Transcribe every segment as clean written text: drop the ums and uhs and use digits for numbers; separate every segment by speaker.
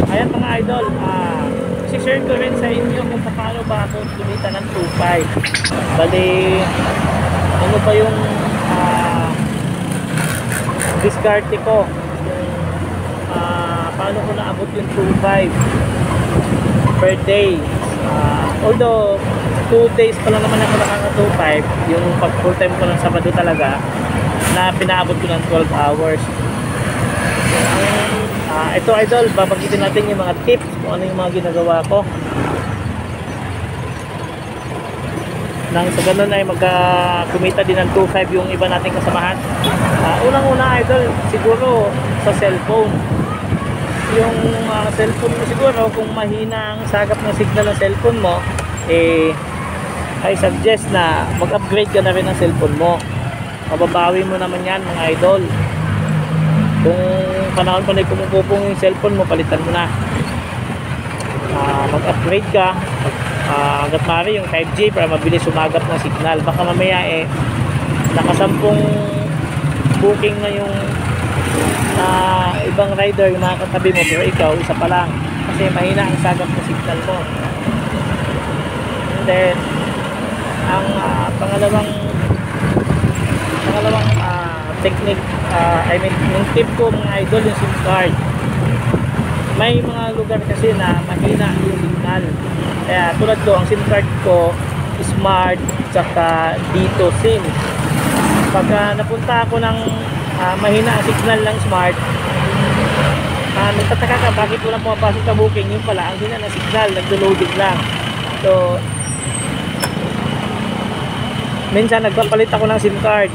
Speaker 1: Ayan mga idol, share ko rin sa inyo kung paano ba ako kumita ng 2.5. Bali, ano ba yung diskarte ko, paano ko naabot yung 2.5 per day. Although 2 days pa lang naman ako nakaka 2.5, yung pag full time ko ng Sabado talaga na pinaabot ko ng 12 hours. Ito idol, babanggitin natin yung mga tips kung ano yung mga ginagawa ko nang sa ganun ay kumita din ng 2.5 yung iba nating kasamahan. Unang-una idol, siguro sa cellphone. Yung cellphone mo siguro, kung mahina ang sagap ng signal ng cellphone mo, I suggest na mag-upgrade ka na rin ng cellphone mo. Mababawi mo naman yan mga idol. Kung panahon pa na kumukupong yung cellphone mo, palitan mo na. Mag-upgrade ka hanggat maaari yung 5G para mabilis sumagap ng signal. Baka mamaya nakasampung booking na yung ibang rider, yung mga katabi mo, pero ikaw isa pa lang kasi mahina ang sagap ng signal mo. And then ang pangalawang technique, yung tip ko mga idol, yung SIM card. May mga lugar kasi na mahina yung signal, kaya tulad ko, ang SIM card ko Smart tsaka dito SIM. Pagka napunta ako ng mahina ang signal ng Smart, nagtataka ka bakit walang pumapasok sa booking. Yung pala, ang hina ng signal, nagdo-loading lang. So minsan nagpapalit ako ng SIM card.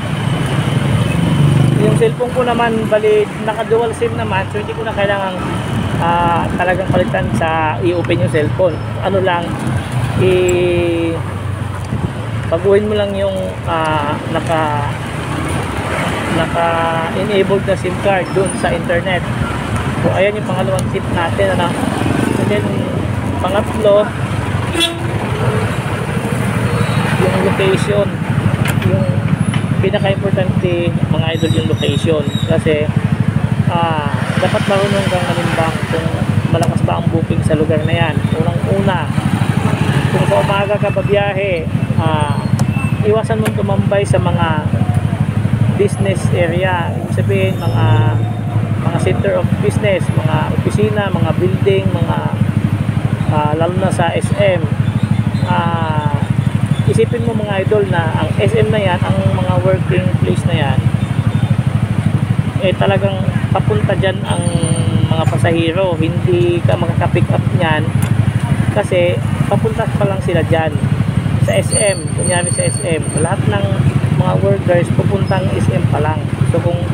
Speaker 1: Yung cellphone ko naman, bali naka-dual SIM naman, so hindi ko na kailangan talagang palitan sa i-open yung cellphone. Ano lang, baguhin mo lang yung naka-enabled na SIM card dun sa internet. So ayan yung pangalawang tip natin, ano. And then pangatlo, yung location. Yung pinaka-importante mga idol, yung location, kasi dapat marunong kang manimbang kung malakas ba ang booking sa lugar na yan. Unang-una, kung sa umaga ka babiyahe, iwasan mong tumambay sa mga business area. Ibig sabihin mga center of business, mga opisina, mga building, mga lalo na sa SM. Isipin mo mga idol na ang SM na yan, ang mga working place na yan, talagang papunta dyan ang mga pasahero. Hindi ka makaka-pick up nyan kasi papunta pa lang sila dyan sa SM. Kunyari sa SM, lahat ng mga workers pupuntang SM pa lang. So kung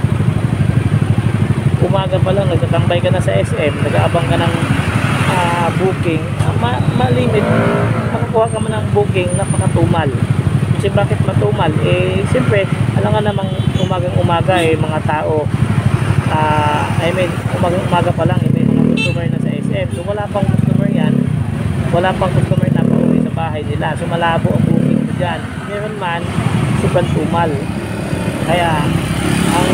Speaker 1: umaga pa lang nagtatambay ka na sa SM, nag-aabang ka ng booking, malimit makakuha ka man ng booking, napakatumal. Kasi bakit matumal? Siyempre alam nga namang umagang-umaga mga tao, umaga pa lang may mga customer na sa SM. So wala pang customer yan, wala pang customer na pauwi sa bahay nila, so malabo ang booking mo dyan. Meron man, sobrang tumal. Kaya ang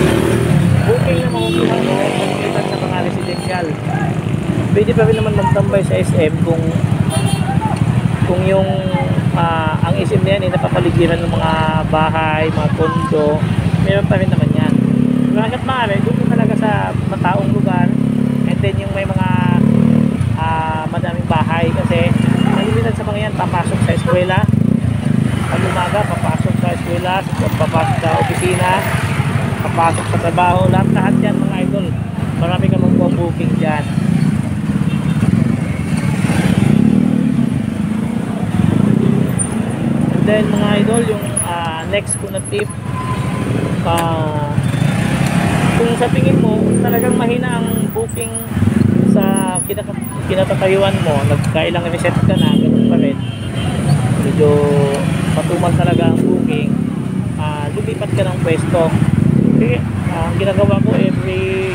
Speaker 1: booking na makukuha mo sa mga residential. Pwede pa rin naman magtambay sa SM kung yung ang SM na yan napapaligiran ng mga bahay, mga kondo, meron pa rin naman yan. Hanggat maaari, doon talaga sa mataong lugar, and then yung may mga madaming bahay, kasi malimitan sa mga yan, papasok sa eskwela, pag umaga, papasok sa eskwela, papasok sa opisina, papasok sa trabaho, lahat yan mga idol. Marami ka mag-booking dyan. Then mga idol, yung next ko na tip, kung sa tingin mo talagang mahina ang booking sa kinatatayuan mo, nagkailang reset ka na, ganun pa rin, medyo matumal talaga ang booking, lumipat ka ng pwesto. Okay, ang ginagawa ko every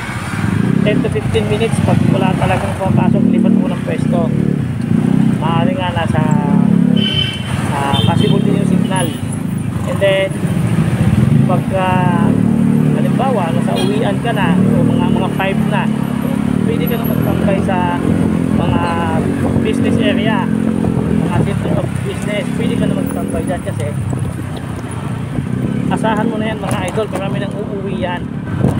Speaker 1: 10 to 15 minutes, pag wala talagang pumapasok, lipat mo ng pwesto. Maaari nga nasa possible din yung signal. And then pagka halimbawa nasa uwian ka na o mga 5 na, pwede ka na magtambay sa business area, mga center of business, pwede ka na magtambay dyan kasi asahan mo na yan mga idol, marami nang uuwi yan,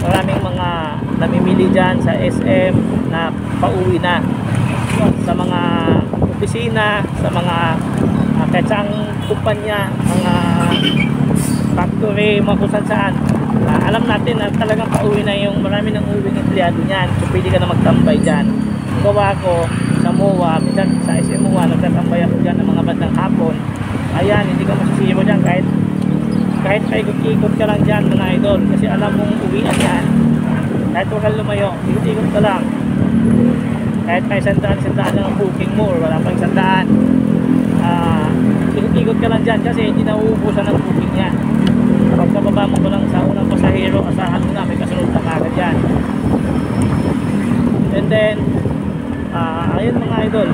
Speaker 1: maraming mga namimili dyan sa SM na pauwi na sa mga opisina, sa mga kahit saang kumpanya, mga factory, mga kung saan. Alam natin na talagang pauwi na yung marami nang uuwi ng empleyado niyan, so pwede ka na magtambay dyan. Gawa ko sa MOA, minsan sa SM MOA, nagtatambay ako dyan ng mga bandang hapon. Ayan, hindi ka masisiro dyan kahit paikot-ikot ka lang dyan mga idol, kasi alam mong uwian yan. Kahit huwag kang lumayo, ikot-ikot ka lang. Kahit may sandaan lang ang booking mo, or wala pang sandaan, ikot-ikot ka lang dyan kasi hindi nauubusan ng booking yan. Pagkababa mo ko lang sa unang pasahero, asahan mo na may kasunod na kagad yan. And then ayun mga idol,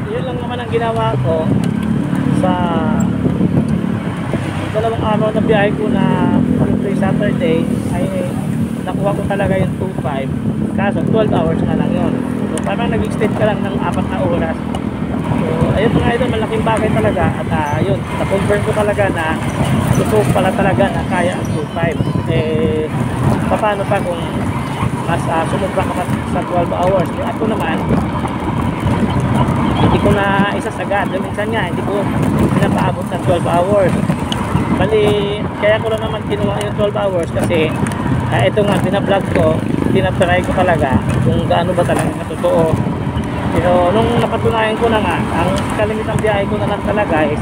Speaker 1: yun lang naman ang ginawa ko sa dalawang araw na biyahe ko na Saturday. Ay nakuha ko talaga yung 2.5, kaso 12 hours na lang yun, so parang nag-extend ka lang ng 4 na oras. So ayun mga idol, malaking bagay talaga. At yun, na-confirm ko talaga na gusto pala talaga na kaya ang 2.5. Paano pa kung mas sumubra ka sa 12 hours. Yung ako naman, hindi ko na isasagad. Minsan nga, hindi ko pinapaabot ng 12 hours. Bali, kaya ko lang naman kinuha yung 12 hours kasi ito nga, binablog ko, tinatry ko talaga kung gaano ba talaga totoo. Pero nung napatunayan ko na nga, ang kalimitang biyahe ko na lang talaga is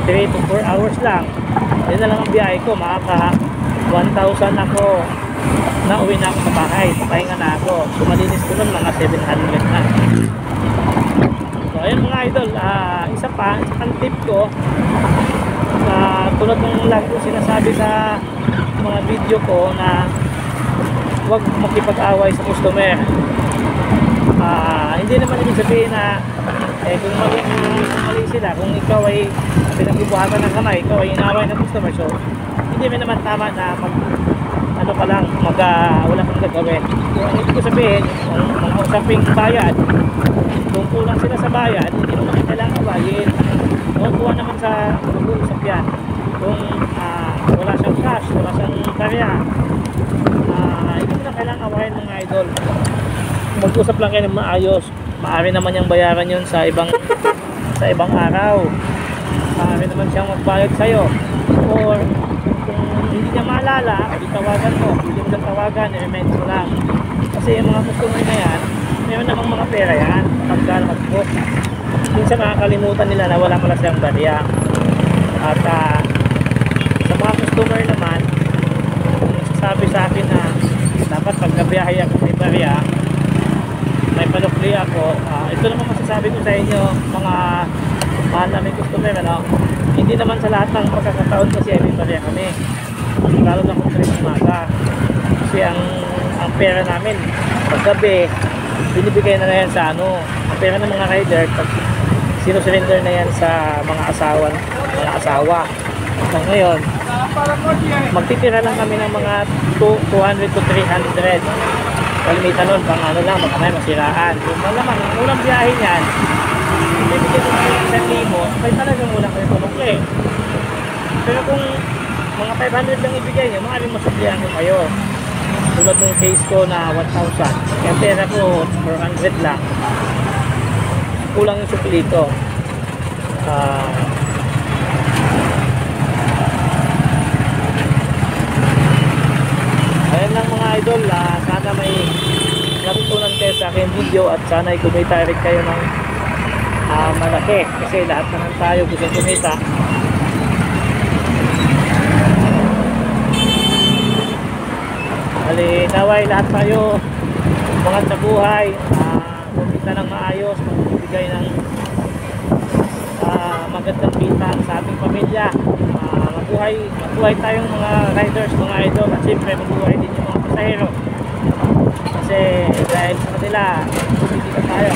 Speaker 1: 3 to 4 hours lang. Yun na lang ang biyahe ko, makaka 1,000 ako, nauwi na ako sa bahay, papahinga na ako. So malinis ko nun mga 700 na. So ayun mga idol, isa pa, ang tip ko, tulad ng lagi ko sinasabi sa mga video ko na huwag makipag-away sa customer. Hindi naman ibig sabihin na kung mali sila, kung ikaw ay pinagbubuhatan ng kamay, ikaw ay inaway ng customer, so hindi naman tama na ano ka lang, wala kang gagawin. Yung ibig ko sabihin, kung mga usaping bayad, kung kulang sila sa bayad, hindi naman kailangan awayin. Kuha naman sa mag-uusap yan. Kung wala siyang cash, wala siyang karya, hindi mo na kailangan awayin mga idol. Mag-usap lang kayo ng maayos. Maaari naman niyang bayaran yun sa ibang araw. Maaari naman siyang magbayad sa'yo. Or kung hindi niya maalala, tawagan mo. Hindi mo lang tawagan, i-remind mo lang. Kasi yung mga customer na yan, meron namang mga pera yan pagka nag-book. Minsan makakalimutan nila na wala pala siyang barya. At sa mga customer naman, kung sabi sa akin na dapat pagkabiyahe ako may barya, may panukli ako, ito naman masasabi ko sa inyo mga mahal namin customer, hindi naman sa lahat ng pagkakataon kasi ay may barya kami, lalo na kung tuwing umaga, kasi ang pera namin paggabi binibigay na yan sa ang pera ng mga rider pag sinusurrender na yan sa mga asawa. So ngayon, magtitira lang kami ng mga 200 to 300. Kalimitan nun, pang lang, baka may masiraan. Kung malaman, ang unang biyahe niyan, bibigyan ko kayo ng 1,000, kaya talagang wala kayo panukli. Pero kung mga 500 lang ibigay niyo, maaaring masublihan ko kayo. Tulad ng case ko na 1,000. Kaya pera ko 400 lang. Kulang yung supli dito. Ayan lang mga idol, sana may natutunan kayo sa aking video at sana i-kumita rin kayo ng malaki kasi lahat naman tayo gusto kumita. Naway lahat tayo umangat sa buhay, kumita ng maayos, magbibigay ng magandang kita sa ating pamilya, mabuhay tayong mga riders, mga idol, at siyempre mabuhay din yung mga pasahero kasi dahil sa kanila kumikita tayo.